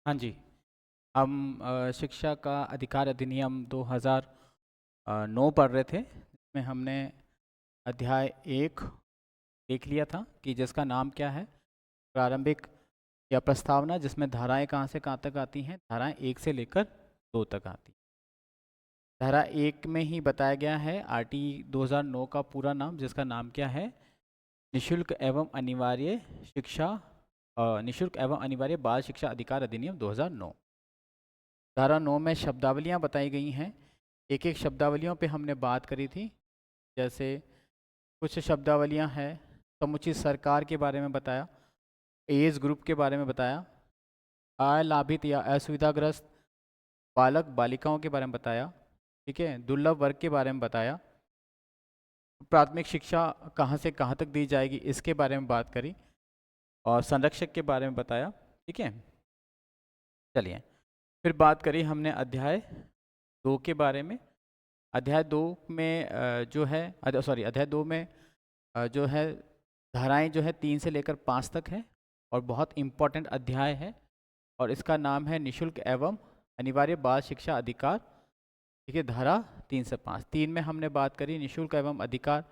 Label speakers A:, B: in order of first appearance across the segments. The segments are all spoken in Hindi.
A: हाँ जी। हम शिक्षा का अधिकार अधिनियम 2009 पढ़ रहे थे, जिसमें हमने अध्याय 1 देख लिया था कि जिसका नाम क्या है, प्रारंभिक या प्रस्तावना, जिसमें धाराएं कहाँ से कहाँ तक आती हैं। धाराएं 1 से लेकर 2 तक आती हैं। धारा 1 में ही बताया गया है आरटी 2009 का पूरा नाम, जिसका नाम क्या है, निशुल्क एवं अनिवार्य शिक्षा निशुल्क एवं अनिवार्य बाल शिक्षा अधिकार अधिनियम 2009। धारा 9 में शब्दावलियाँ बताई गई हैं। एक एक शब्दावलियों पे हमने बात करी थी। जैसे कुछ शब्दावलियाँ हैं, समुचित सरकार के बारे में बताया, एज ग्रुप के बारे में बताया, अलाभित या असुविधाग्रस्त बालक बालिकाओं के बारे में बताया, ठीक है, दुर्लभ वर्ग के बारे में बताया, प्राथमिक शिक्षा कहाँ से कहाँ तक दी जाएगी इसके बारे में बात करी, और संरक्षक के बारे में बताया। ठीक है, चलिए फिर बात करी हमने अध्याय 2 के बारे में। अध्याय 2 में जो है अध्याय 2 में जो है धाराएं जो है 3 से लेकर 5 तक है, और बहुत इम्पोर्टेंट अध्याय है, और इसका नाम है निशुल्क एवं अनिवार्य बाल शिक्षा अधिकार। ठीक है, धारा 3 से 5। 3 में हमने बात करी निशुल्क एवं अधिकार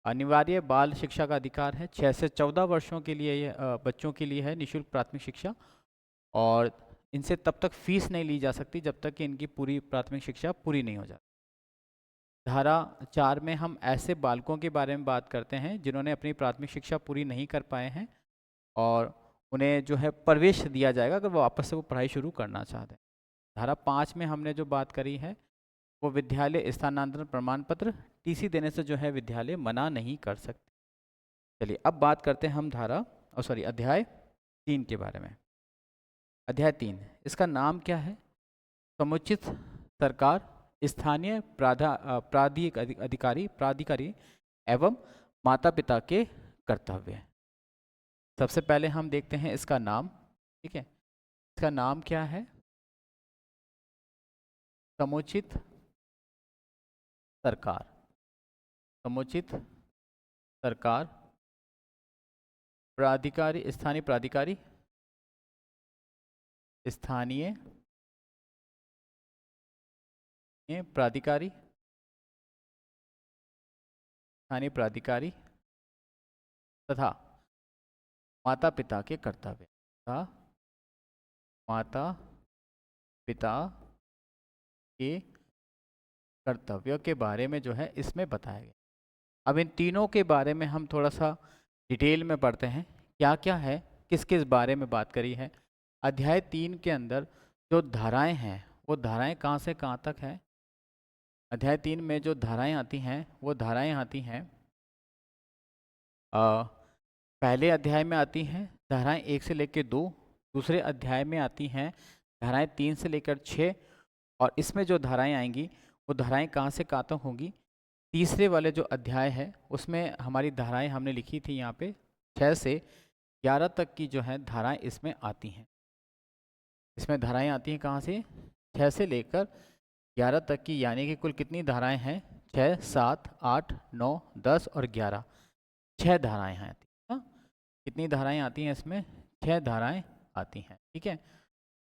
A: अनिवार्य बाल शिक्षा का अधिकार है। 6 से 14 वर्षों के लिए ये बच्चों के लिए है निशुल्क प्राथमिक शिक्षा, और इनसे तब तक फीस नहीं ली जा सकती जब तक कि इनकी पूरी प्राथमिक शिक्षा पूरी नहीं हो जाती। धारा 4 में हम ऐसे बालकों के बारे में बात करते हैं जिन्होंने अपनी प्राथमिक शिक्षा पूरी नहीं कर पाए हैं, और उन्हें जो है प्रवेश दिया जाएगा अगर वो वापस से वो पढ़ाई शुरू करना चाहते हैं। धारा 5 में हमने जो बात करी है वो विद्यालय स्थानांतरण प्रमाण पत्र टीसी देने से जो है विद्यालय मना नहीं कर सकते। चलिए अब बात करते हैं हम अध्याय 3 के बारे में। अध्याय 3, इसका नाम क्या है, समुचित सरकार, स्थानीय प्राधिकारी एवं माता पिता के कर्तव्य। सबसे पहले हम देखते हैं इसका नाम। ठीक है, इसका नाम क्या है, समुचित सरकार। समुचित सरकार, प्राधिकारी, स्थानीय प्राधिकारी, स्थानीय प्राधिकारी तथा माता पिता के कर्तव्य तथा माता पिता के कर्तव्यों के बारे में जो है इसमें बताया गया। अब इन तीनों के बारे में हम थोड़ा सा डिटेल में पढ़ते हैं, क्या क्या है, किस किस बारे में बात करी है। अध्याय 3 के अंदर जो धाराएं हैं वो धाराएं कहाँ से कहाँ तक है। अध्याय 3 में जो धाराएं आती हैं वो धाराएं आती हैं पहले अध्याय में आती हैं धाराएं 1 से लेकर 2, दूसरे अध्याय में आती हैं धाराएं 3 से लेकर 6, और इसमें जो धाराएं आएंगी वो धाराएं कहाँ से कहाँ तक होंगी। तीसरे वाले जो अध्याय है उसमें हमारी धाराएं हमने लिखी थी यहाँ पे 6 से 11 तक की जो है धाराएं इसमें आती हैं। इसमें धाराएं आती हैं कहाँ से, 6 से लेकर 11 तक की, यानी कि कुल कितनी धाराएं हैं, 6, 7, 8, 9, 10 और 11, 6 धाराएं हैं। हाँ, कितनी धाराएं आती हैं इसमें, 6 धाराएं आती हैं। ठीक है,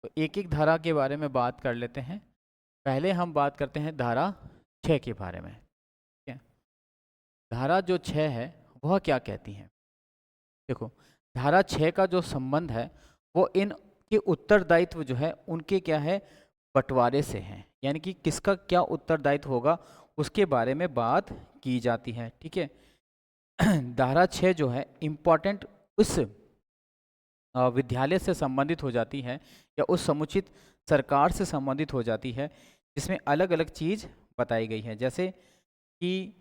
A: तो एक एक धारा के बारे में बात कर लेते हैं। पहले हम बात करते हैं धारा 6 के बारे में। ठीक है, धारा जो 6 है वह क्या कहती है। देखो, धारा 6 का जो संबंध है वो इन के उत्तरदायित्व जो है उनके क्या है, बंटवारे से हैं, यानी कि किसका क्या उत्तरदायित्व होगा उसके बारे में बात की जाती है। ठीक है, धारा 6 जो है इम्पॉर्टेंट उस विद्यालय से संबंधित हो जाती है या उस समुचित सरकार से संबंधित हो जाती है जिसमें अलग अलग चीज़ बताई गई है। जैसे कि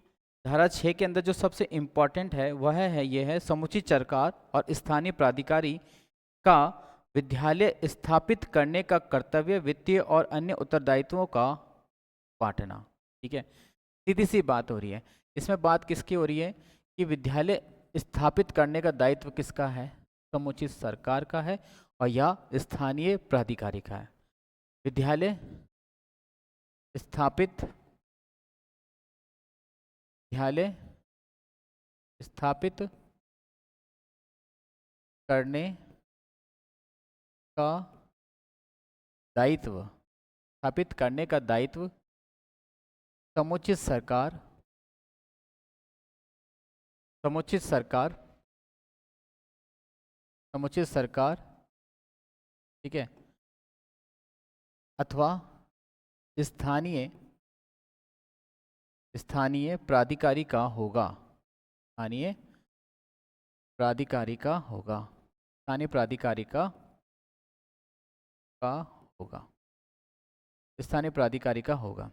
A: धारा 6 के अंदर जो सबसे इम्पॉर्टेंट है वह है ये है समुचित सरकार और स्थानीय प्राधिकारी का विद्यालय स्थापित करने का कर्तव्य, वित्तीय और अन्य उत्तरदायित्वों का बांटना। ठीक है, सीधी सी बात हो रही है। इसमें बात किसकी हो रही है कि विद्यालय स्थापित करने का दायित्व किसका है, समुचित सरकार का है और या स्थानीय प्राधिकारी का है। विद्यालय स्थापित विद्यालय स्थापित करने का दायित्व, स्थापित करने का दायित्व समुचित सरकार, समुचित सरकार, समुचित सरकार, ठीक है, अथवा स्थानीय स्थानीय प्राधिकारी का होगा, स्थानीय प्राधिकारी का होगा, स्थानीय प्राधिकारी का होगा, स्थानीय प्राधिकारी का होगा।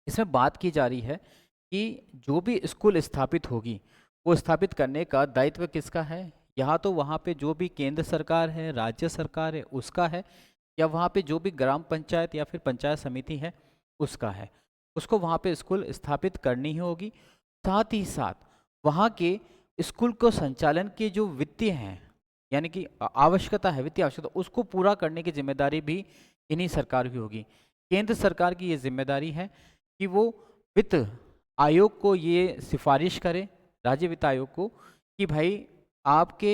A: इसमें बात की जा रही है कि जो भी स्कूल स्थापित होगी वो स्थापित करने का दायित्व किसका है। यहाँ तो वहाँ पे जो भी केंद्र सरकार है, राज्य सरकार है, उसका है, या वहाँ पे जो भी ग्राम पंचायत या फिर पंचायत समिति है उसका है। उसको वहाँ पे स्कूल स्थापित करनी ही होगी। साथ ही साथ वहाँ के स्कूल को संचालन की जो वित्तीय हैं, यानी कि आवश्यकता है, वित्तीय आवश्यकता, उसको पूरा करने की जिम्मेदारी भी इन्हीं सरकार की होगी। केंद्र सरकार की ये जिम्मेदारी है कि वो वित्त आयोग को ये सिफारिश करे, राज्य वित्त आयोग को, कि भाई आपके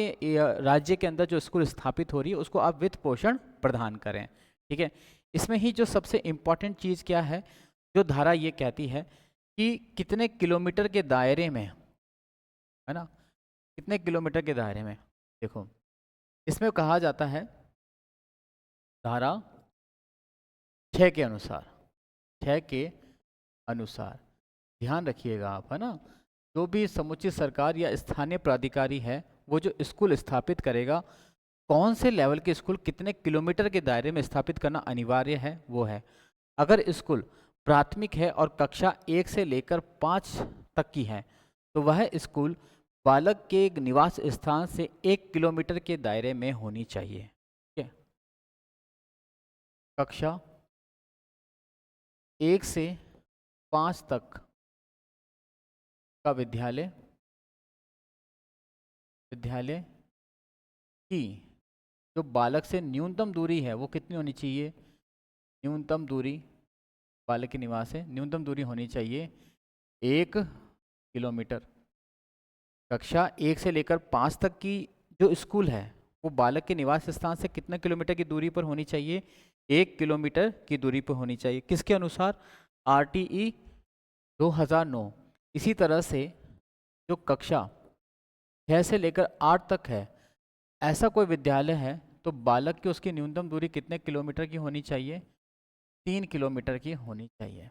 A: राज्य के अंदर जो स्कूल स्थापित हो रही है उसको आप वित्त पोषण प्रदान करें। ठीक है, इसमें ही जो सबसे इम्पॉर्टेंट चीज़ क्या है, जो धारा ये कहती है कि कितने किलोमीटर के दायरे में, है ना, कितने किलोमीटर के दायरे में। देखो इसमें कहा जाता है धारा 6 के अनुसार, 6 के अनुसार ध्यान रखिएगा आप, है ना, जो भी समुचित सरकार या स्थानीय प्राधिकारी है वो जो स्कूल स्थापित करेगा, कौन से लेवल के स्कूल कितने किलोमीटर के दायरे में स्थापित करना अनिवार्य है वो है। अगर स्कूल प्राथमिक है और कक्षा 1 से लेकर 5 तक की है तो वह स्कूल बालक के निवास स्थान से 1 किलोमीटर के दायरे में होनी चाहिए। ठीक है, कक्षा 1 से 5 तक का विद्यालय की जो बालक से न्यूनतम दूरी है वो कितनी होनी चाहिए, न्यूनतम दूरी बालक के निवास से न्यूनतम दूरी होनी चाहिए 1 किलोमीटर। कक्षा 1 से लेकर 5 तक की जो स्कूल है वो बालक के निवास स्थान से कितने किलोमीटर की दूरी पर होनी चाहिए, 1 किलोमीटर की दूरी पर होनी चाहिए। किसके अनुसार, RTE 2009। इसी तरह से जो कक्षा 6 से लेकर 8 तक है, ऐसा कोई विद्यालय है तो बालक की उसकी न्यूनतम दूरी कितने किलोमीटर की होनी चाहिए, 3 किलोमीटर की होनी चाहिए।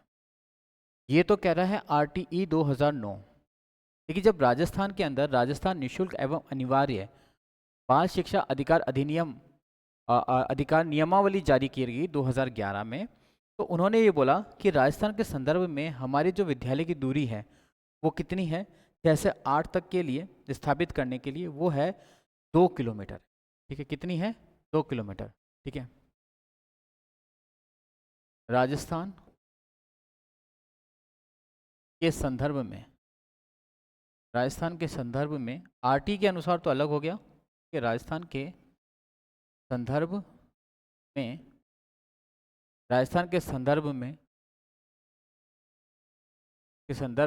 A: ये तो कह रहा है RTE 2009। लेकिन जब राजस्थान के अंदर राजस्थान निःशुल्क एवं अनिवार्य बाल शिक्षा अधिकार अधिनियम अधिकार नियमावली जारी की गई 2011 में, तो उन्होंने ये बोला कि राजस्थान के संदर्भ में हमारी जो विद्यालय की दूरी है वो कितनी है, 6 से 8 तक के लिए स्थापित करने के लिए वो है 2 किलोमीटर। ठीक है, कितनी है, 2 किलोमीटर। ठीक है, राजस्थान के संदर्भ में, राजस्थान के संदर्भ में RT के अनुसार तो अलग हो गया कि राजस्थान के संदर्भ में, राजस्थान के संदर्भ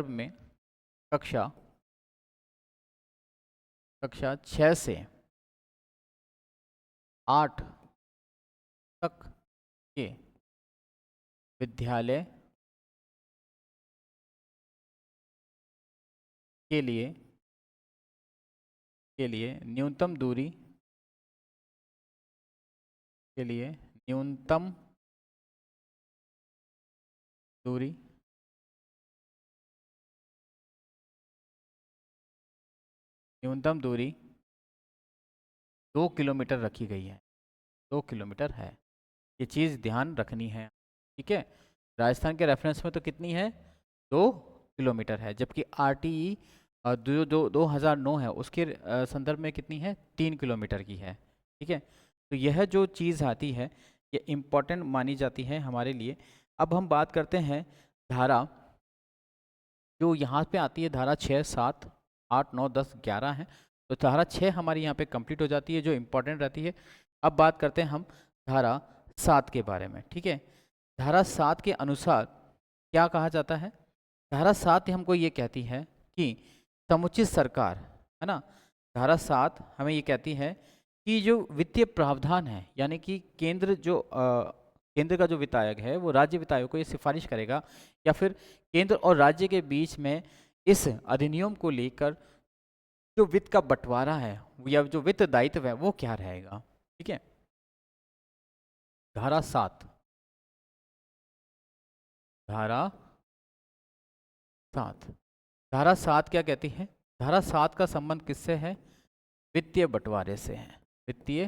A: में कक्षा 6 से 8 तक के विद्यालय के लिए न्यूनतम दूरी के लिए न्यूनतम दूरी न्यूनतम दूरी 2 किलोमीटर रखी गई है, 2 किलोमीटर है। ये चीज़ ध्यान रखनी है। ठीक है, राजस्थान के रेफरेंस में तो कितनी है, 2 किलोमीटर है, जबकि RTE जो 2009 है उसके संदर्भ में कितनी है, 3 किलोमीटर की है। ठीक है, तो यह जो चीज़ आती है ये इम्पोर्टेंट मानी जाती है हमारे लिए। अब हम बात करते हैं धारा जो यहाँ पे आती है, धारा 6, 7, 8, 9, 10, 11 है। तो धारा 6 हमारी यहाँ पे कंप्लीट हो जाती है जो इम्पोर्टेंट रहती है। अब बात करते हैं हम धारा 7 के बारे में। ठीक है, धारा 7 के अनुसार क्या कहा जाता है, धारा 7 हमको ये कहती है कि समुचित सरकार, है ना, धारा 7 हमें ये कहती है कि जो वित्तीय प्रावधान है, यानी कि केंद्र जो केंद्र का जो वित्त आयोग है वो राज्य वित्त आयोग को ये सिफारिश करेगा, या फिर केंद्र और राज्य के बीच में इस अधिनियम को लेकर जो वित्त का बंटवारा है या जो वित्त दायित्व है वो क्या रहेगा। ठीक है। धारा 7, धारा 7, धारा 7 क्या कहती है? धारा 7 का संबंध किससे है? वित्तीय बंटवारे से है। वित्तीय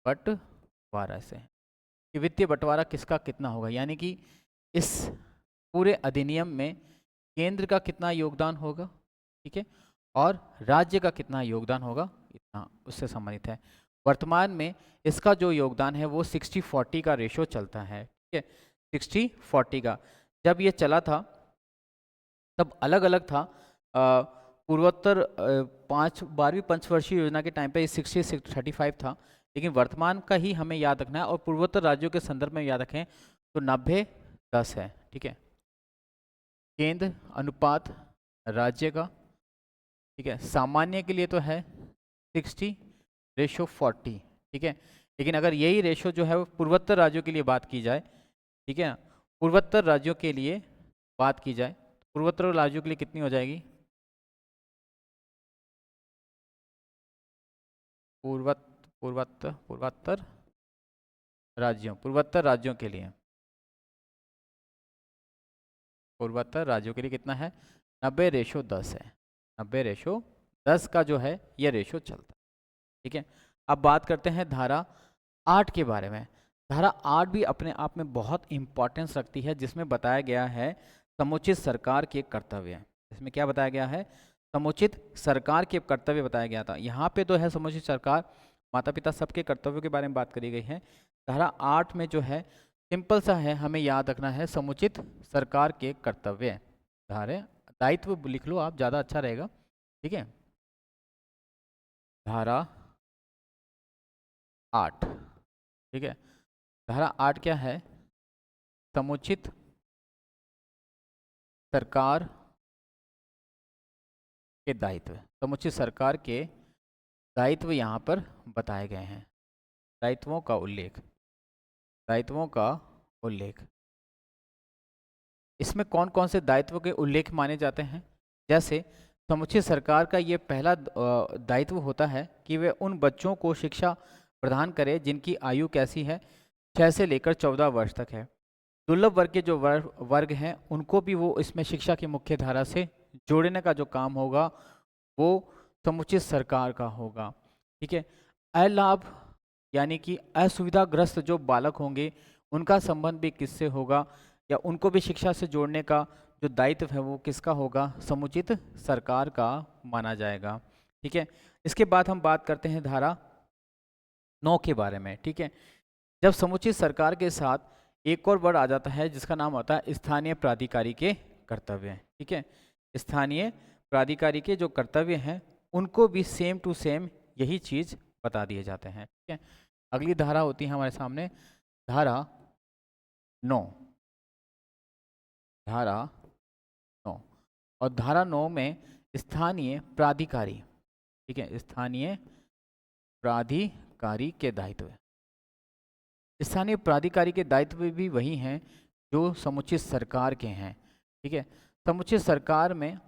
A: बंटवारा से है कि वित्तीय बंटवारा किसका कितना होगा, यानी कि इस पूरे अधिनियम में केंद्र का कितना योगदान होगा, ठीक है, और राज्य का कितना योगदान होगा, इतना उससे संबंधित है। वर्तमान में इसका जो योगदान है वो 60-40 का रेशो चलता है। ठीक है, 60-40 का। जब ये चला था तब अलग अलग था। पूर्वोत्तर 12वीं पंचवर्षीय योजना के टाइम पे 60-35 था, लेकिन वर्तमान का ही हमें याद रखना है, और पूर्वोत्तर राज्यों के संदर्भ में याद रखें तो 90-10 है। ठीक है, केंद्र अनुपात राज्य का, ठीक है, सामान्य के लिए तो है 60:40। ठीक है, लेकिन अगर यही रेशो जो है वो पूर्वोत्तर राज्यों के लिए बात की जाए, ठीक है, पूर्वोत्तर राज्यों के लिए बात की जाए, पूर्वोत्तर राज्यों के लिए कितनी हो जाएगी? पूर्वोत्तर राज्यों के लिए, पूर्वोत्तर राज्यों के लिए कितना है? 90:10 है। 90:10 का जो है ये रेशो चलता है। ठीक है, अब बात करते हैं धारा 8 के बारे में। धारा 8 भी अपने आप में बहुत इंपॉर्टेंस रखती है, जिसमें बताया गया है समुचित सरकार के कर्तव्य। इसमें क्या बताया गया है? समुचित सरकार के कर्तव्य बताया गया था। यहाँ पे तो है समुचित सरकार, माता पिता सबके कर्तव्यों के बारे में बात करी गई है। धारा 8 में जो है सिंपल सा है, हमें याद रखना है समुचित सरकार के कर्तव्य। धारा दायित्व लिख लो आप, ज़्यादा अच्छा रहेगा। ठीक है, धारा 8, ठीक है, धारा 8 क्या है? समुचित सरकार के दायित्व, समुचित सरकार के दायित्व यहाँ पर बताए गए हैं। दायित्वों का उल्लेख, दायित्वों का उल्लेख। इसमें कौन कौन से दायित्व के उल्लेख माने जाते हैं? जैसे समुचित सरकार का ये पहला दायित्व होता है कि वे उन बच्चों को शिक्षा प्रदान करे जिनकी आयु कैसी है? 6 से लेकर 14 वर्ष तक है। दुर्लभ वर्ग के जो वर्ग हैं उनको भी वो इसमें शिक्षा की मुख्य धारा से जोड़ने का जो काम होगा वो समुचित सरकार का होगा। ठीक है, अलाभ यानी कि असुविधाग्रस्त जो बालक होंगे उनका संबंध भी किससे होगा, या उनको भी शिक्षा से जोड़ने का जो दायित्व है वो किसका होगा? समुचित सरकार का माना जाएगा। ठीक है, इसके बाद हम बात करते हैं धारा 9 के बारे में। ठीक है, जब समुचित सरकार के साथ एक और वर्ड आ जाता है जिसका नाम होता है स्थानीय प्राधिकारी के कर्तव्य। ठीक है, स्थानीय प्राधिकारी के जो कर्तव्य हैं उनको भी सेम टू सेम यही चीज़ बता दिए जाते हैं। ठीक है, अगली धारा होती है हमारे सामने धारा 9, धारा 9, और धारा 9 में स्थानीय प्राधिकारी, ठीक है, स्थानीय प्राधिकारी के दायित्व। स्थानीय प्राधिकारी के दायित्व भी वही हैं जो समुचित सरकार के हैं। ठीक है, समुचित सरकार में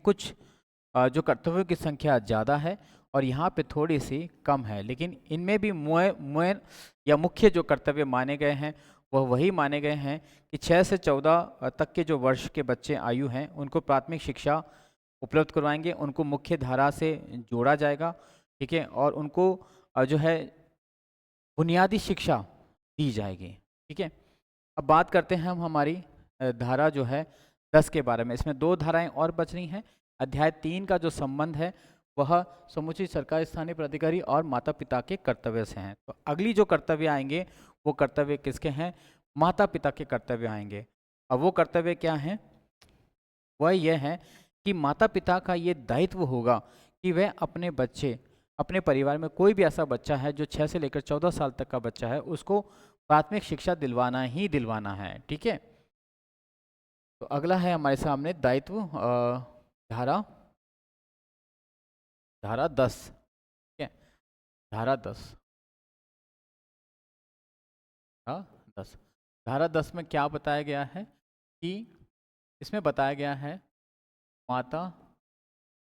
A: कुछ जो कर्तव्यों की संख्या ज़्यादा है और यहाँ पे थोड़ी सी कम है, लेकिन इनमें भी या मुख्य जो कर्तव्य माने गए हैं वह वही माने गए हैं कि 6 से 14 तक के जो वर्ष के बच्चे आयु हैं उनको प्राथमिक शिक्षा उपलब्ध करवाएंगे, उनको मुख्य धारा से जोड़ा जाएगा। ठीक है, और उनको जो है बुनियादी शिक्षा दी जाएगी। ठीक है, अब बात करते हैं हम हमारी धारा जो है 10 के बारे में। इसमें 2 धाराएं और बच रही हैं। अध्याय 3 का जो संबंध है वह समुचित सरकार, स्थानीय प्राधिकारी और माता पिता के कर्तव्य से हैं। तो अगली जो कर्तव्य आएंगे वो कर्तव्य किसके हैं? माता पिता के कर्तव्य आएंगे। अब वो कर्तव्य क्या हैं? वह यह है कि माता पिता का ये दायित्व होगा कि वह अपने बच्चे, अपने परिवार में कोई भी ऐसा बच्चा है जो 6 से लेकर 14 साल तक का बच्चा है उसको प्राथमिक शिक्षा दिलवाना ही दिलवाना है। ठीक है, तो अगला है हमारे सामने दायित्व धारा धारा 10। ठीक है, धारा 10, धारा 10। धारा 10 में क्या बताया गया है कि इसमें बताया गया है माता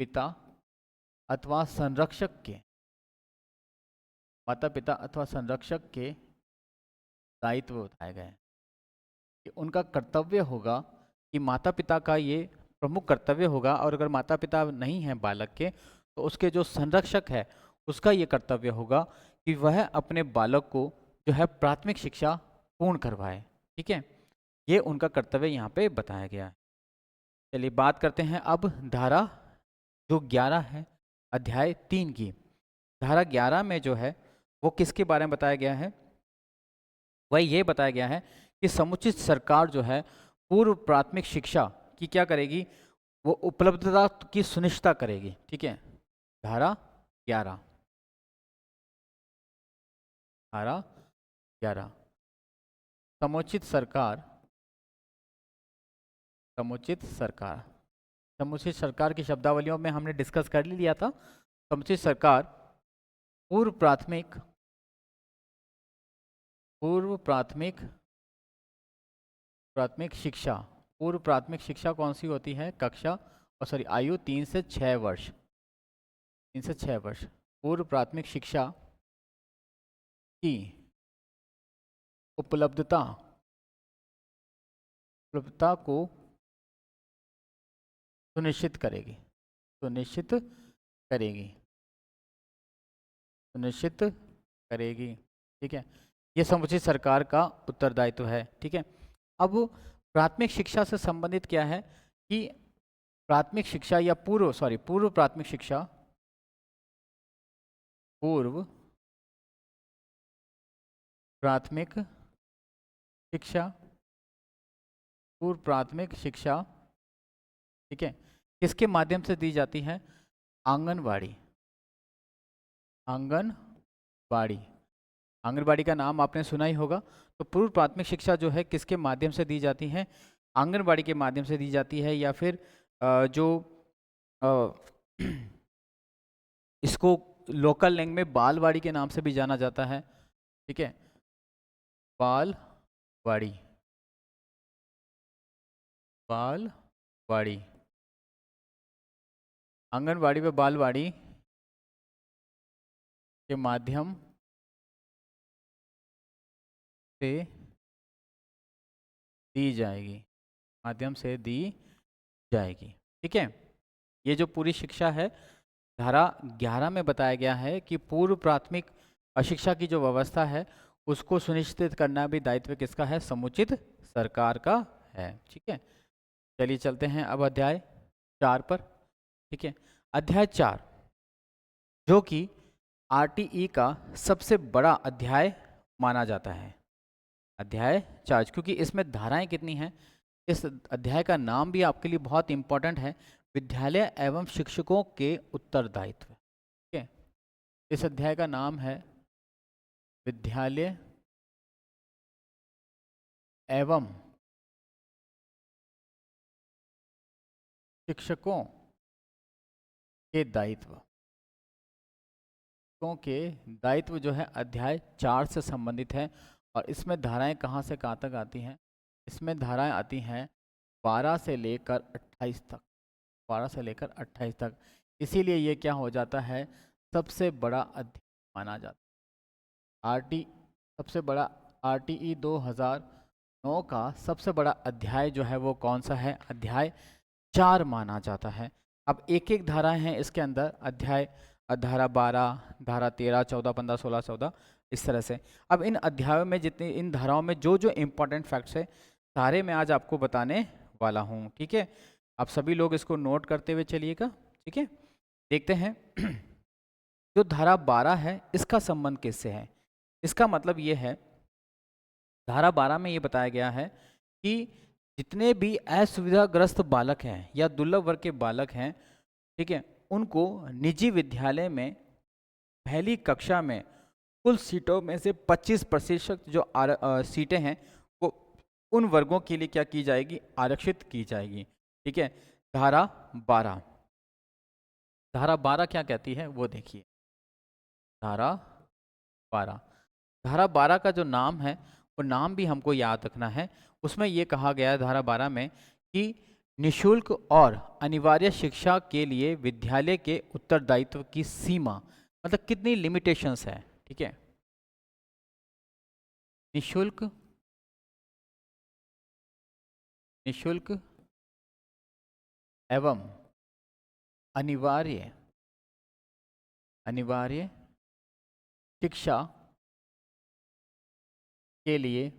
A: पिता अथवा संरक्षक के, माता पिता अथवा संरक्षक के दायित्व बताए गए हैं कि उनका कर्तव्य होगा कि माता पिता का ये प्रमुख कर्तव्य होगा, और अगर माता पिता नहीं हैं बालक के तो उसके जो संरक्षक है उसका ये कर्तव्य होगा कि वह अपने बालक को जो है प्राथमिक शिक्षा पूर्ण करवाए। ठीक है, ये उनका कर्तव्य यहाँ पे बताया गया है। चलिए बात करते हैं अब धारा जो 11 है अध्याय 3 की। धारा 11 में जो है वो किसके बारे में बताया गया है? वह ये बताया गया है कि समुचित सरकार जो है पूर्व प्राथमिक शिक्षा की क्या करेगी, वो उपलब्धता की सुनिश्चित करेगी। ठीक है, धारा 11, धारा 11 समुचित सरकार, समुचित सरकार, समुचित सरकार की शब्दावलियों में हमने डिस्कस कर लिया था। समुचित सरकार पूर्व प्राथमिक, पूर्व प्राथमिक, प्राथमिक शिक्षा, पूर्व प्राथमिक शिक्षा कौन सी होती है? कक्षा और सॉरी आयु 3 से 6 वर्ष, 3 से 6 वर्ष पूर्व प्राथमिक शिक्षा की उपलब्धता, उपलब्धता को सुनिश्चित करेगी, सुनिश्चित करेगी, सुनिश्चित करेगी। ठीक है, ये समुचित सरकार का उत्तरदायित्व है। ठीक है, अब प्राथमिक शिक्षा से संबंधित क्या है कि प्राथमिक शिक्षा या पूर्व प्राथमिक शिक्षा, पूर्व प्राथमिक शिक्षा, पूर्व प्राथमिक शिक्षा, ठीक है, किसके माध्यम से दी जाती है? आंगनवाड़ी, आंगनवाड़ी, आंगनवाड़ी का नाम आपने सुना ही होगा। तो पूर्व प्राथमिक शिक्षा जो है किसके माध्यम से दी जाती है? आंगनवाड़ी के माध्यम से दी जाती है, या फिर जो इसको लोकल लैंग्वेज में बालवाड़ी के नाम से भी जाना जाता है। ठीक है, बालवाड़ी, बालवाड़ी, आंगनवाड़ी व बालवाड़ी के माध्यम से दी जाएगी, माध्यम से दी जाएगी। ठीक है, ये जो पूरी शिक्षा है धारा 11 में बताया गया है कि पूर्व प्राथमिक शिक्षा की जो व्यवस्था है उसको सुनिश्चित करना भी दायित्व किसका है? समुचित सरकार का है। ठीक है, चलिए चलते हैं अब अध्याय 4 पर। ठीक है, अध्याय 4 जो कि आरटीई का सबसे बड़ा अध्याय माना जाता है। अध्याय 4 क्योंकि इसमें धाराएं कितनी हैं, इस अध्याय का नाम भी आपके लिए बहुत इंपॉर्टेंट है, विद्यालय एवं शिक्षकों के उत्तरदायित्व। ठीक है, इस अध्याय का नाम है विद्यालय एवं शिक्षकों के दायित्व। शिक्षकों के दायित्व जो है अध्याय 4 से संबंधित है। और इसमें धाराएं कहाँ से कहाँ तक आती हैं? इसमें धाराएं आती हैं 12 से लेकर 28 तक, 12 से लेकर 28 तक। इसीलिए ये क्या हो जाता है? सबसे बड़ा अध्याय माना जाता है। आरटी सबसे बड़ा आरटीई 2009 का सबसे बड़ा अध्याय जो है वो कौन सा है? अध्याय 4 माना जाता है। अब एक एक धाराएं हैं इसके अंदर, अध्याय धारा 12, धारा 13, 14, 15, 16, 14, इस तरह से। अब इन अध्यायों में जितनी, इन धाराओं में जो जो इम्पोर्टेंट फैक्ट्स है सारे मैं आज आपको बताने वाला हूँ। ठीक है, आप सभी लोग इसको नोट करते हुए चलिएगा। ठीक है, देखते हैं जो धारा 12 है इसका संबंध किससे है? इसका मतलब ये है, धारा 12 में ये बताया गया है कि जितने भी असुविधाग्रस्त बालक हैं या दुर्लभ वर्ग के बालक हैं, ठीक है, उनको निजी विद्यालय में पहली कक्षा में कुल सीटों में से 25% जो सीटें हैं वो उन वर्गों के लिए क्या की जाएगी? आरक्षित की जाएगी। ठीक है, धारा 12, धारा 12 क्या कहती है वो देखिए। धारा 12, धारा 12 का जो नाम है वो नाम भी हमको याद रखना है। उसमें ये कहा गया है धारा 12 में कि निशुल्क और अनिवार्य शिक्षा के लिए विद्यालय के उत्तरदायित्व की सीमा, मतलब कितनी लिमिटेशंस है, ठीक है। निशुल्क निशुल्क एवं अनिवार्य अनिवार्य शिक्षा के लिए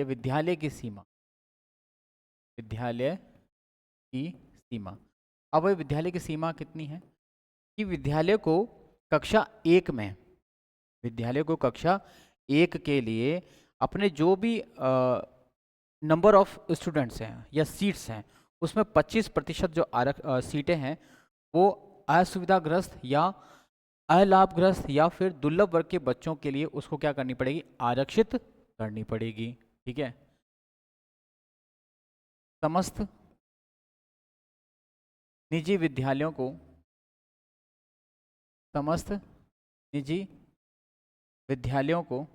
A: विद्यालय की सीमा, विद्यालय की सीमा। अब वह विद्यालय की सीमा कितनी है कि विद्यालय को कक्षा 1 में, विद्यालय को कक्षा 1 के लिए अपने जो भी नंबर ऑफ स्टूडेंट्स हैं या सीट्स हैं उसमें 25% जो सीटें हैं वो असुविधाग्रस्त या अलाभग्रस्त या फिर दुर्लभ वर्ग के बच्चों के लिए उसको क्या करनी पड़ेगी, आरक्षित करनी पड़ेगी, ठीक है। समस्त निजी विद्यालयों को, समस्त निजी विद्यालयों को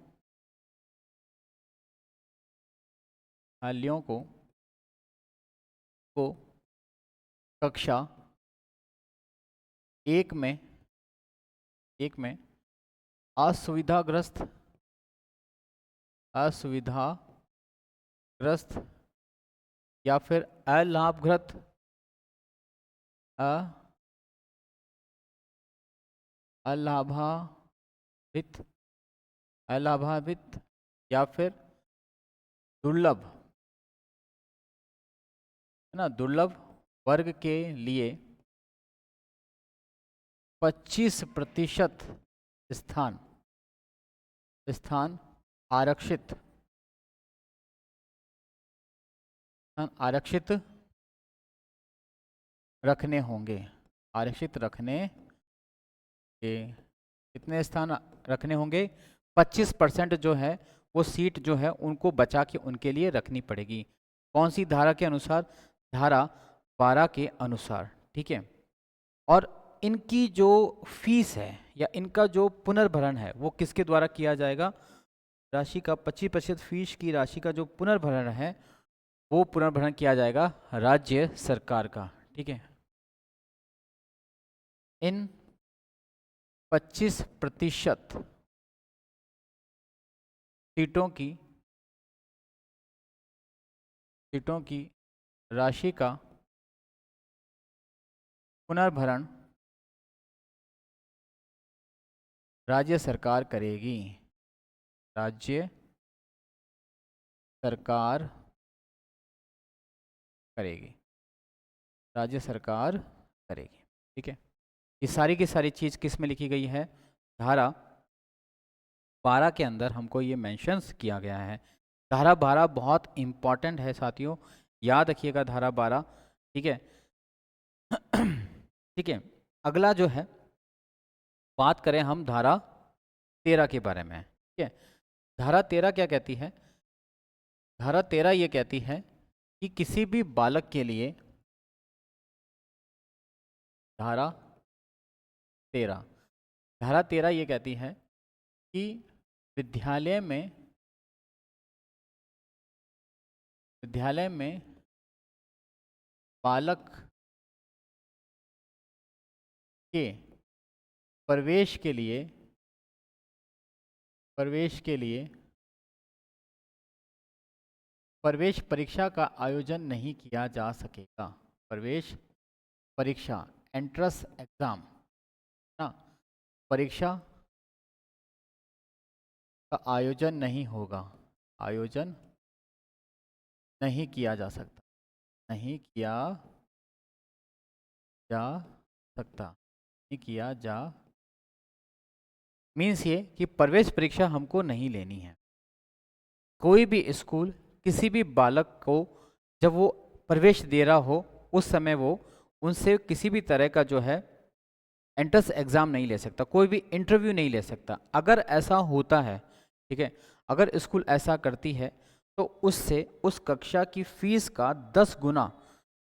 A: को कक्षा 1 में असुविधाग्रस्त या फिर अलाभग्रस्त अलाभावित या फिर दुर्लभ, है ना, दुर्लभ वर्ग के लिए 25% स्थान आरक्षित रखने होंगे। आरक्षित रखने के कितने स्थान रखने होंगे, 25% जो है वो सीट जो है उनको बचा के उनके लिए रखनी पड़ेगी। कौन सी धारा के अनुसार, धारा 12 के अनुसार, ठीक है। और इनकी जो फीस है या इनका जो पुनर्भरण है वो किसके द्वारा किया जाएगा, राशि का 25% फीस की राशि का जो पुनर्भरण है वो पुनर्भरण किया जाएगा राज्य सरकार का, ठीक है। इन 25% सीटों की राशि का पुनर्भरण राज्य सरकार करेगी, राज्य सरकार करेगी, राज्य सरकार करेगी, ठीक है। ये सारी की सारी चीज़ किस में लिखी गई है, धारा 12 के अंदर हमको ये मेंशंस किया गया है। धारा 12 बहुत इम्पॉर्टेंट है साथियों, याद रखिएगा धारा 12, ठीक है। ठीक है, अगला जो है बात करें हम धारा 13 के बारे में, ठीक है। धारा 13 क्या कहती है, धारा 13 ये कहती है कि किसी भी बालक के लिए, धारा 13 ये कहती है कि विद्यालय में बालक के प्रवेश के लिए प्रवेश परीक्षा का आयोजन नहीं किया जा सकेगा। प्रवेश परीक्षा, एंट्रेंस एग्जाम ना, परीक्षा का आयोजन नहीं होगा, आयोजन नहीं किया जा सकता, नहीं किया जा सकता, नहीं किया जा, मीन्स ये कि प्रवेश परीक्षा हमको नहीं लेनी है। कोई भी स्कूल किसी भी बालक को जब वो प्रवेश दे रहा हो उस समय वो उनसे किसी भी तरह का जो है एंट्रेंस एग्जाम नहीं ले सकता, कोई भी इंटरव्यू नहीं ले सकता। अगर ऐसा होता है, ठीक है, अगर स्कूल ऐसा करती है तो उससे उस कक्षा की फीस का 10 गुना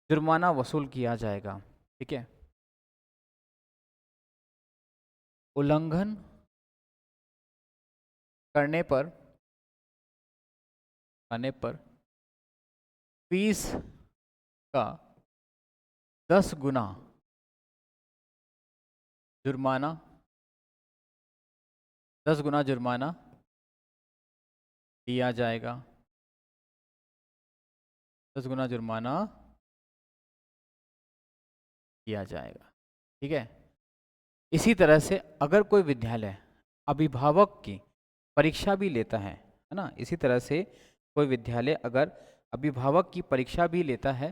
A: जुर्माना वसूल किया जाएगा, ठीक है। उल्लंघन करने पर फीस का 10 गुना जुर्माना 10 गुना जुर्माना दिया जाएगा। 10 गुना जुर्माना दिया जाएगा। ठीक है। इसी तरह से अगर कोई विद्यालय अभिभावक की परीक्षा भी लेता है ना, इसी तरह से कोई विद्यालय अगर अभिभावक की परीक्षा भी लेता है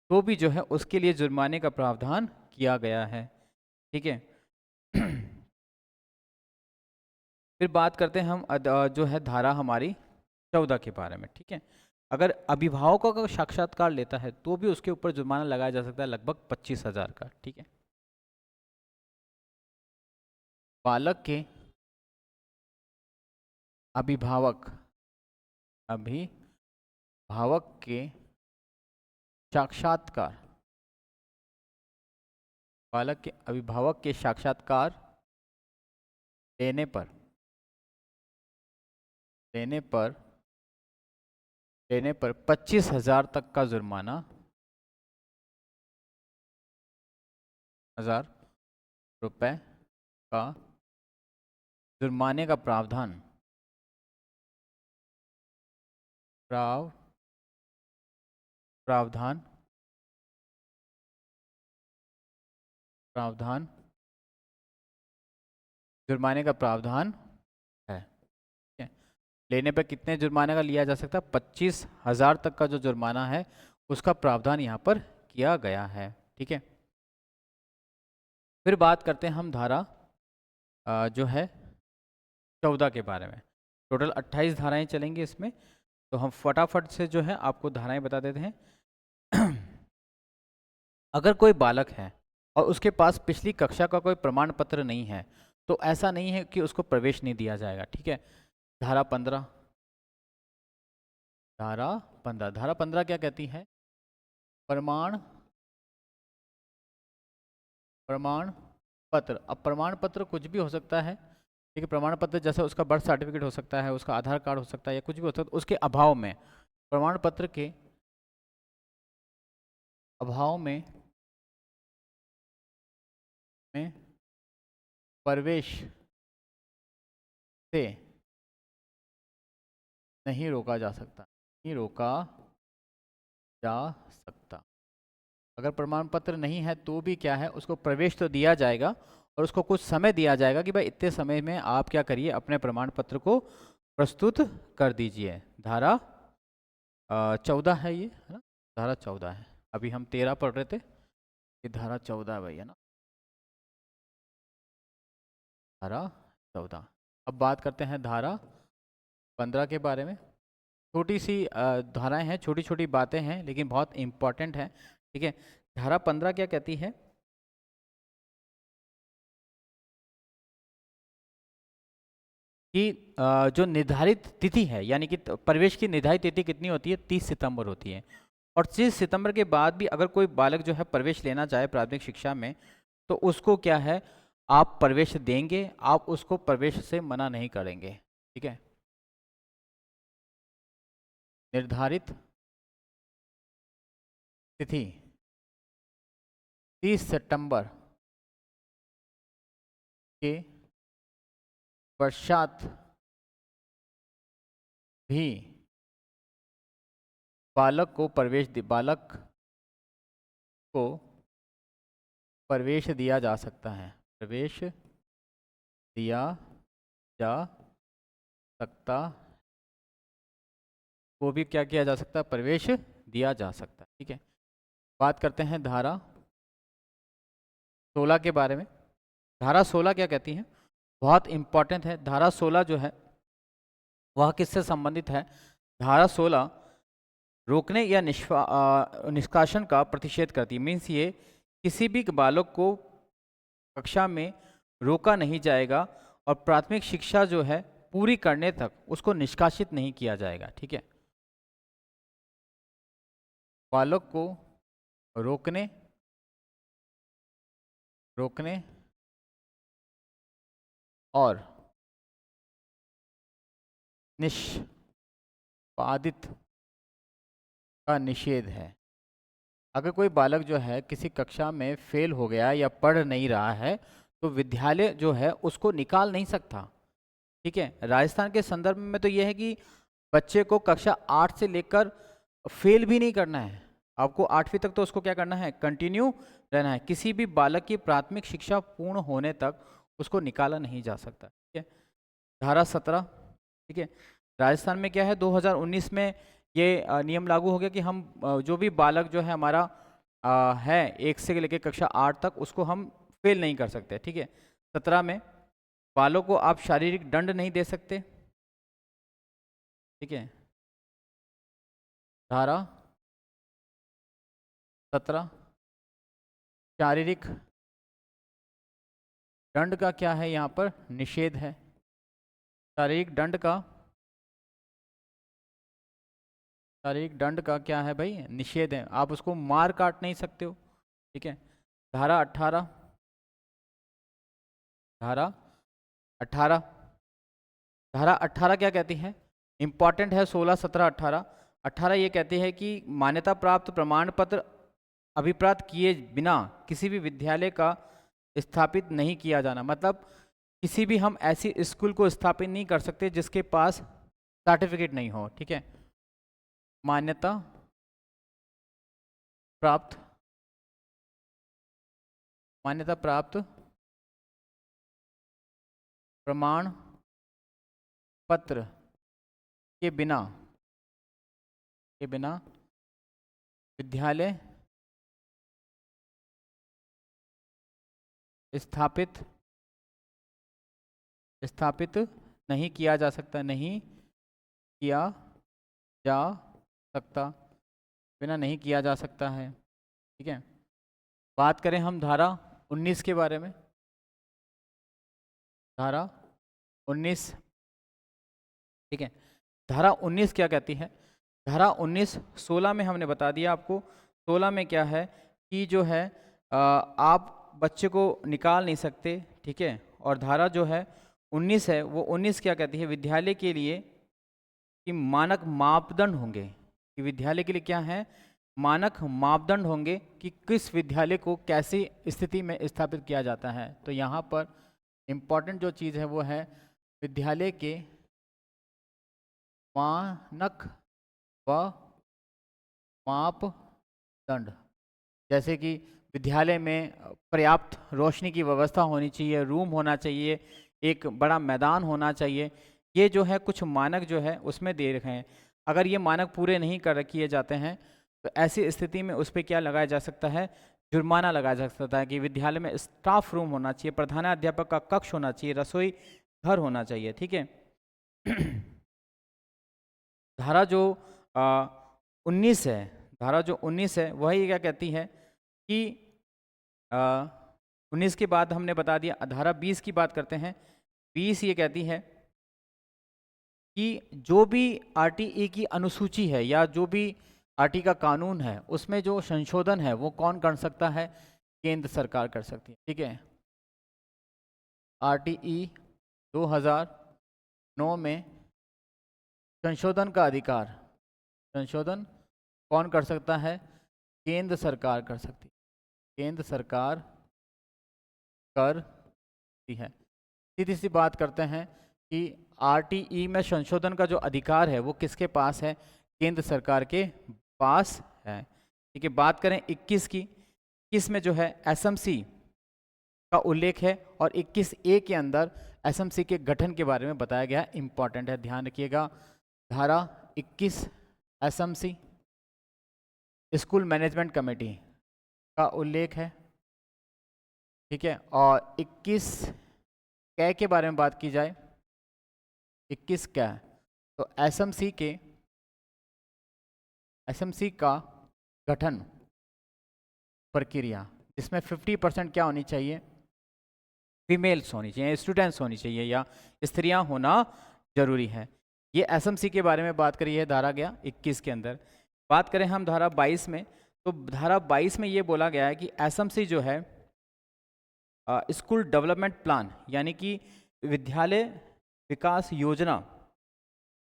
A: तो भी जो है उसके लिए जुर्माने का प्रावधान किया गया है। ठीक है। फिर बात करते हैं हम जो है धारा हमारी 14 के बारे में। ठीक है। अगर अभिभावकों का साक्षात्कार लेता है तो भी उसके ऊपर जुर्माना लगाया जा सकता है लगभग 25,000 का। ठीक है। बालक के अभिभावक के साक्षात्कार बालक के अभिभावक के साक्षात्कार लेने पर 25,000 तक का जुर्माना 1,000 रुपए का जुर्माने का प्रावधान प्रावधान जुर्माने का प्रावधान है। ठीक है। लेने पर कितने जुर्माने का लिया जा सकता है? 25,000 तक का जो जुर्माना है उसका प्रावधान यहाँ पर किया गया है। ठीक है। फिर बात करते हैं हम धारा जो है 14 के बारे में। टोटल 28 धाराएं चलेंगी इसमें, तो हम फटाफट से जो है आपको धाराएं बता देते हैं। अगर कोई बालक है और उसके पास पिछली कक्षा का कोई प्रमाण पत्र नहीं है तो ऐसा नहीं है कि उसको प्रवेश नहीं दिया जाएगा। ठीक है। धारा 15 धारा 15 क्या कहती है? प्रमाण पत्र। अब प्रमाण पत्र कुछ भी हो सकता है। ठीक है। प्रमाण पत्र जैसे उसका बर्थ सर्टिफिकेट हो सकता है, उसका आधार कार्ड हो सकता है, या कुछ भी हो सकता है। उसके अभाव में प्रमाण पत्र के अभाव में प्रवेश से नहीं रोका जा सकता। अगर प्रमाण पत्र नहीं है तो भी क्या है, उसको प्रवेश तो दिया जाएगा और उसको कुछ समय दिया जाएगा कि भाई इतने समय में आप क्या करिए, अपने प्रमाण पत्र को प्रस्तुत कर दीजिए। धारा 14 है ये, है ना? धारा 14 है। अभी हम 13 पढ़ रहे थे, ये धारा 14 है भाई, है ना? धारा 14। अब बात करते हैं धारा 15 के बारे में। छोटी सी धाराएं हैं, छोटी छोटी बातें हैं, लेकिन बहुत इंपॉर्टेंट है। ठीक है। धारा 15 क्या कहती है कि जो निर्धारित तिथि है, यानी कि प्रवेश की निर्धारित तिथि कितनी होती है? 30 सितंबर होती है। और 30 सितंबर के बाद भी अगर कोई बालक जो है प्रवेश लेना चाहे प्राथमिक शिक्षा में, तो उसको क्या है, आप प्रवेश देंगे, आप उसको प्रवेश से मना नहीं करेंगे। ठीक है। निर्धारित तिथि 30 सितंबर के पश्चात भी बालक को प्रवेश दिया जा सकता है। प्रवेश दिया जा सकता, वो भी क्या किया जा सकता है? प्रवेश दिया जा सकता है। ठीक है। बात करते हैं धारा 16 के बारे में। धारा 16 क्या कहती है? बहुत इंपॉर्टेंट है। धारा 16 जो है वह किससे संबंधित है? धारा 16 रोकने या निष्कासन का प्रतिषेध करती है। मीन्स ये किसी भी बालक को कक्षा में रोका नहीं जाएगा और प्राथमिक शिक्षा जो है पूरी करने तक उसको निष्कासित नहीं किया जाएगा। ठीक है। बालक को रोकने और निष्पादित का निषेध है। अगर कोई बालक जो है किसी कक्षा में फेल हो गया या पढ़ नहीं रहा है तो विद्यालय जो है उसको निकाल नहीं सकता। ठीक है, राजस्थान के संदर्भ में तो यह है कि बच्चे को कक्षा 8 से लेकर फेल भी नहीं करना है, आपको 8वीं तक तो उसको क्या करना है, कंटिन्यू रहना है। किसी भी बालक की प्राथमिक शिक्षा पूर्ण होने तक उसको निकाला नहीं जा सकता। ठीक है, धारा 17। ठीक है, राजस्थान में क्या है 2019 में ये नियम लागू हो गया कि हम जो भी बालक जो है हमारा है 1 से लेकर कक्षा 8 तक उसको हम फेल नहीं कर सकते। ठीक है, 17 में बालों को आप शारीरिक दंड नहीं दे सकते। ठीक है, धारा 17 शारीरिक दंड का क्या है, यहाँ पर निषेध है। शारीरिक दंड का क्या है भाई, निषेध है, आप उसको मार काट नहीं सकते हो। ठीक है, धारा 18 धारा 18 धारा 18 क्या कहती है, इंपॉर्टेंट है। 16 17 18 18 ये कहती है कि मान्यता प्राप्त प्रमाण पत्र अभिप्राप्त किए बिना किसी भी विद्यालय का स्थापित नहीं किया जाना। मतलब किसी भी हम ऐसी स्कूल को स्थापित नहीं कर सकते जिसके पास सर्टिफिकेट नहीं हो। ठीक है, मान्यता प्राप्त प्रमाण पत्र के बिना विद्यालय स्थापित नहीं किया जा सकता, नहीं किया जा सकता, बिना नहीं किया जा सकता है। ठीक है, बात करें हम धारा 19 के बारे में। धारा 19। ठीक है, धारा 19 क्या कहती है, धारा 19 16 में हमने बता दिया आपको। 16 में क्या है कि जो है आप बच्चे को निकाल नहीं सकते। ठीक है, और धारा जो है 19 है वो 19 क्या कहती है, विद्यालय के लिए कि मानक मापदंड होंगे, कि विद्यालय के लिए क्या है, मानक मापदंड होंगे कि किस विद्यालय को कैसी स्थिति में स्थापित किया जाता है। तो यहाँ पर इम्पॉर्टेंट जो चीज़ है वो है विद्यालय के मानक व मापदंड। जैसे कि विद्यालय में पर्याप्त रोशनी की व्यवस्था होनी चाहिए, रूम होना चाहिए, एक बड़ा मैदान होना चाहिए। ये जो है कुछ मानक जो है उसमें दे रखे हैं। अगर ये मानक पूरे नहीं कर किए जाते हैं तो ऐसी स्थिति में उस पर क्या लगाया जा सकता है, जुर्माना लगाया जा सकता है। कि विद्यालय में स्टाफ रूम होना चाहिए, प्रधानाध्यापक का कक्ष होना चाहिए, रसोई घर होना चाहिए। ठीक है धारा जो 19 है, धारा जो 19 है वही क्या कहती है कि 19 के बाद हमने बता दिया। धारा 20 की बात करते हैं। 20 ये कहती है कि जो भी आरटीई की अनुसूची है या जो भी आरटी का कानून है उसमें जो संशोधन है वो कौन कर सकता है, केंद्र सरकार कर सकती है। ठीक है, आरटीई 2009 में संशोधन का अधिकार, संशोधन कौन कर सकता है, केंद्र सरकार कर सकती है, केंद्र सरकार करती है। सीधी सी बात करते हैं कि आरटीई में संशोधन का जो अधिकार है वो किसके पास है, केंद्र सरकार के पास है। ठीक है, बात करें 21 की, 21 में जो है एसएमसी का उल्लेख है और 21A के अंदर एसएमसी के गठन के बारे में बताया गया है। इंपॉर्टेंट है, ध्यान रखिएगा। धारा 21 एसएमसी स्कूल मैनेजमेंट कमेटी का उल्लेख है। ठीक है, और 21 कै के बारे में बात की जाए, 21 कै तो एसएमसी का गठन प्रक्रिया इसमें 50% क्या होनी चाहिए, फीमेल्स होनी चाहिए, स्टूडेंट्स होनी चाहिए या स्त्रियां होना जरूरी है। ये एसएमसी के बारे में बात करी है धारा गया 21 के अंदर। बात करें हम धारा 22 में, तो धारा 22 में ये बोला गया है कि एसएमसी जो है स्कूल डेवलपमेंट प्लान यानी कि विद्यालय विकास योजना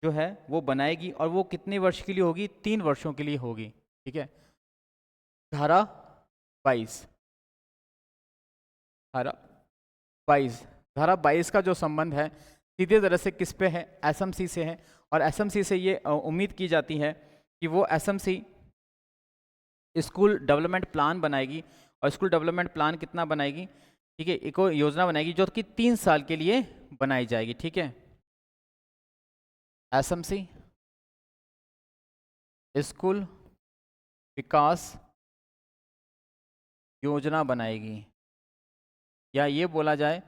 A: जो है वो बनाएगी, और वो कितने वर्ष के लिए होगी? 3 वर्षों के लिए होगी। ठीक है। धारा 22, धारा 22, धारा 22 का जो संबंध है सीधे तरह से किस पे है? एसएमसी से है। और एसएमसी से ये उम्मीद की जाती है कि वो एसएमसी स्कूल डेवलपमेंट प्लान बनाएगी। और स्कूल डेवलपमेंट प्लान कितना बनाएगी? ठीक है, एक योजना बनाएगी जो कि 3 साल के लिए बनाई जाएगी। ठीक है, एसएमसी स्कूल विकास योजना बनाएगी, या ये बोला जाए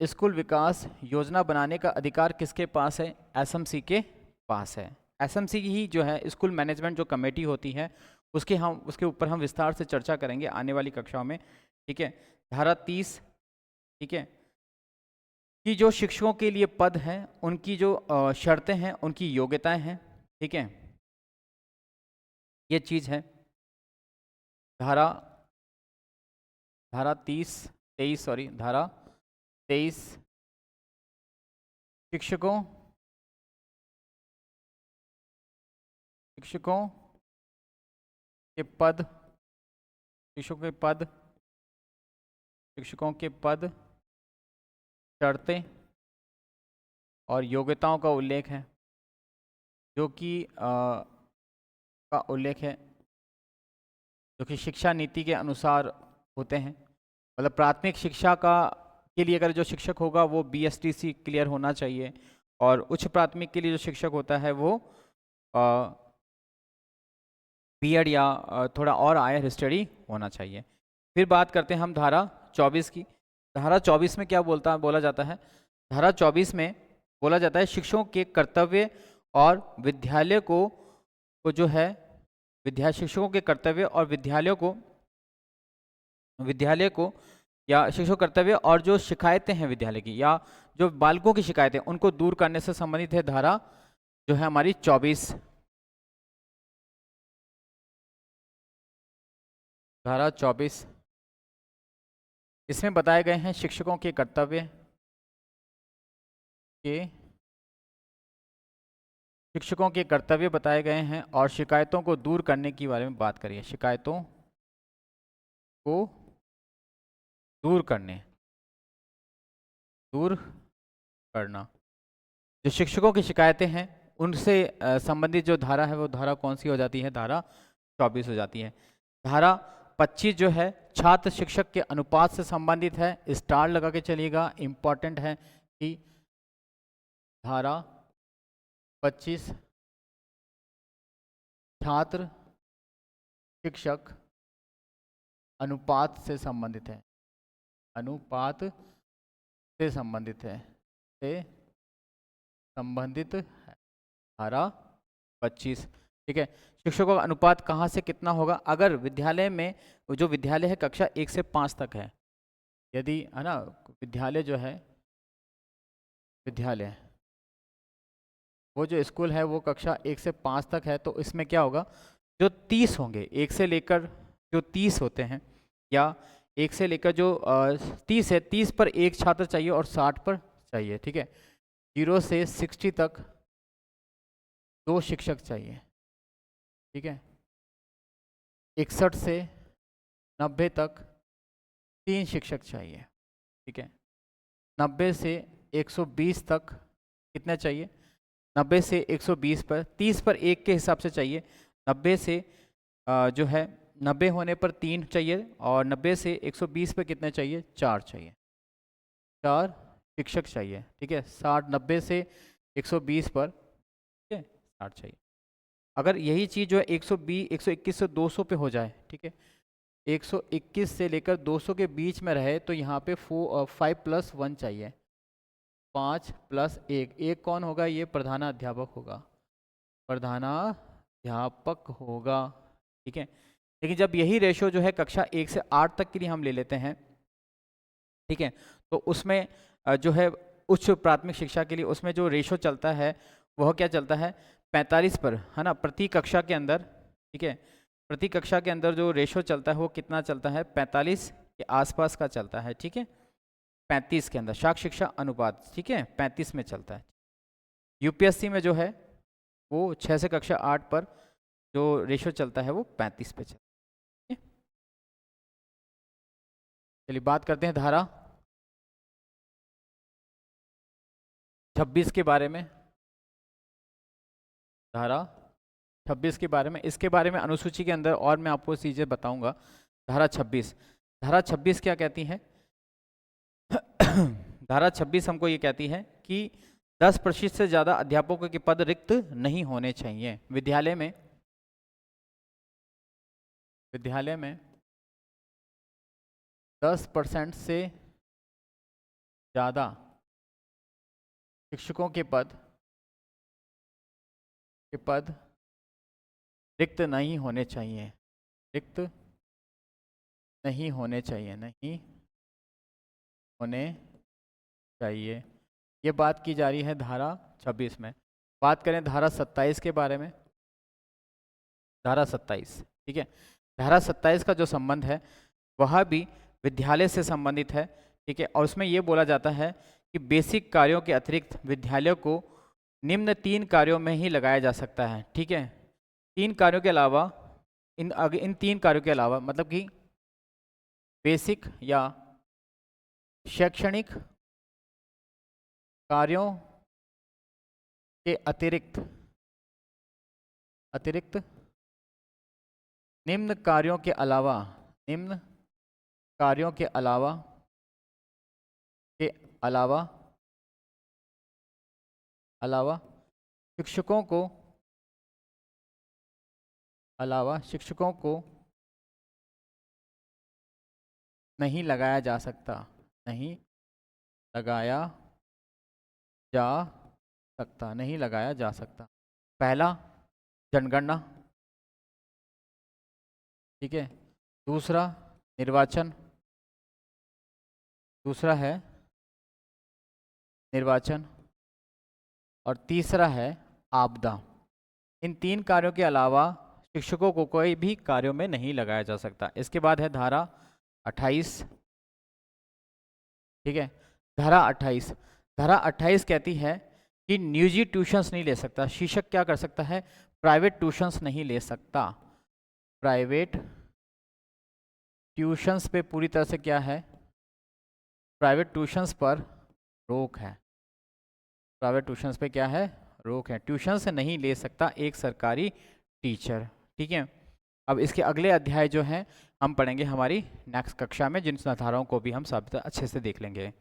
A: स्कूल विकास योजना बनाने का अधिकार किसके पास है? एसएमसी के पास है। एसएमसी ही जो है स्कूल मैनेजमेंट जो कमेटी होती है उसके ऊपर हम विस्तार से चर्चा करेंगे आने वाली कक्षाओं में। ठीक है, धारा 30, ठीक है, कि जो शिक्षकों के लिए पद हैं उनकी जो शर्तें हैं, उनकी योग्यताएं हैं। ठीक है, ये चीज़ है धारा 23 शिक्षकों के पद, शिक्षकों के पद, शर्तें और योग्यताओं का उल्लेख है, जो कि का उल्लेख है जो कि शिक्षा नीति के अनुसार होते हैं। मतलब प्राथमिक शिक्षा के लिए अगर जो शिक्षक होगा वो BSTC क्लियर होना चाहिए, और उच्च प्राथमिक के लिए जो शिक्षक होता है वो B.Ed या थोड़ा और हायर स्टडी होना चाहिए। फिर बात करते हैं हम धारा 24 की। धारा 24 में क्या बोला जाता है? धारा 24 में बोला जाता है शिक्षकों के कर्तव्य और विद्यालय को जो है शिक्षकों के कर्तव्य और विद्यालय को या शिक्षक कर्तव्य और जो शिकायतें हैं विद्यालय की या जो बालकों की शिकायतें उनको दूर करने से संबंधित है धारा जो है हमारी 24। धारा 24 इसमें बताए गए हैं शिक्षकों के कर्तव्य बताए गए हैं, और शिकायतों को दूर करने के बारे में बात करिए। शिकायतों को दूर करना। जो शिक्षकों की शिकायतें हैं उनसे संबंधित जो धारा है वो धारा कौन सी हो जाती है? धारा 24 हो जाती है। धारा 25 जो है छात्र शिक्षक के अनुपात से संबंधित है। स्टार लगा के चलिएगा, इंपॉर्टेंट है कि धारा 25 छात्र शिक्षक अनुपात से संबंधित है। धारा 25। ठीक है, शिक्षकों का अनुपात कहाँ से कितना होगा? अगर विद्यालय में जो विद्यालय है कक्षा 1 से 5 तक है, यदि है ना विद्यालय वो जो स्कूल है वो कक्षा 1 से 5 तक है, तो इसमें क्या होगा? जो 30 होंगे 1 से लेकर जो 30 होते हैं, या 1 से लेकर जो 30 है, 30 पर एक छात्र चाहिए और 60 पर चाहिए। ठीक है, 0 से 60 तक 2 शिक्षक चाहिए। ठीक है, 61 से 90 तक 3 शिक्षक चाहिए। ठीक है, 90 से 120 तक कितने चाहिए? 90 से 120 पर 30 पर 1 के हिसाब से चाहिए। 90 से जो है 90 होने पर 3 चाहिए, और 90 से 120 पर कितने चाहिए? 4 चाहिए, 4 शिक्षक चाहिए। ठीक है, 90 से 120 पर ठीक है 60 चाहिए। अगर यही चीज़ जो है 120 121 से 200 पे हो जाए, ठीक है, 121 से लेकर 200 के बीच में रहे, तो यहाँ पे 5 + 1 चाहिए, 5 + 1। एक कौन होगा? ये प्रधानाध्यापक होगा। ठीक है, लेकिन जब यही रेशो जो है कक्षा 1 से 8 तक के लिए हम ले लेते हैं, ठीक है, तो उसमें जो है उच्च प्राथमिक शिक्षा के लिए उसमें जो रेशो चलता है वह क्या चलता है? 45 पर, है ना, प्रति कक्षा के अंदर। ठीक है, प्रति कक्षा के अंदर जो रेशो चलता है वो कितना चलता है? 45 के आसपास का चलता है। ठीक है, 35 के अंदर शाक शिक्षा अनुपात, ठीक है, 35 में चलता है। यूपीएससी में जो है वो 6 से कक्षा 8 पर जो रेशो चलता है वो 35 पे चलता है। चलिए बात करते हैं धारा 26 के बारे में। धारा 26 के बारे में, इसके बारे में अनुसूची के अंदर और मैं आपको चीज़ें बताऊंगा। धारा 26, धारा 26 क्या कहती है? धारा 26 हमको ये कहती है कि 10% से ज़्यादा अध्यापकों के पद रिक्त नहीं होने चाहिए। विद्यालय में 10% से ज़्यादा शिक्षकों के पद रिक्त नहीं होने चाहिए। रिक्त नहीं होने चाहिए, नहीं होने चाहिए। ये बात की जा रही है धारा 26 में। बात करें धारा 27 के बारे में। धारा 27, ठीक है, धारा 27 का जो संबंध है वह भी विद्यालय से संबंधित है, ठीक है। और उसमें ये बोला जाता है कि बेसिक कार्यों के अतिरिक्त विद्यालयों को निम्न 3 कार्यों में ही लगाया जा सकता है, ठीक है। 3 कार्यों के अलावा, इन 3 कार्यों के अलावा, मतलब कि बेसिक या शैक्षणिक कार्यों के अतिरिक्त निम्न कार्यों के अलावा शिक्षकों को नहीं लगाया जा सकता। नहीं लगाया जा सकता। पहला जनगणना, ठीक है। दूसरा निर्वाचन, और तीसरा है आपदा। इन 3 कार्यों के अलावा शिक्षकों को कोई भी कार्यों में नहीं लगाया जा सकता। इसके बाद है धारा 28, ठीक है। धारा 28 कहती है कि निजी ट्यूशंस नहीं ले सकता। शिक्षक क्या कर सकता है? प्राइवेट ट्यूशंस नहीं ले सकता। प्राइवेट ट्यूशंस पे पूरी तरह से क्या है? प्राइवेट ट्यूशंस पर रोक है। प्राइवेट ट्यूशंस पे क्या है? रोक है। ट्यूशन से नहीं ले सकता एक सरकारी टीचर, ठीक है। अब इसके अगले अध्याय जो हैं हम पढ़ेंगे हमारी नेक्स्ट कक्षा में, जिन धाराओं को भी हम अच्छे से देख लेंगे।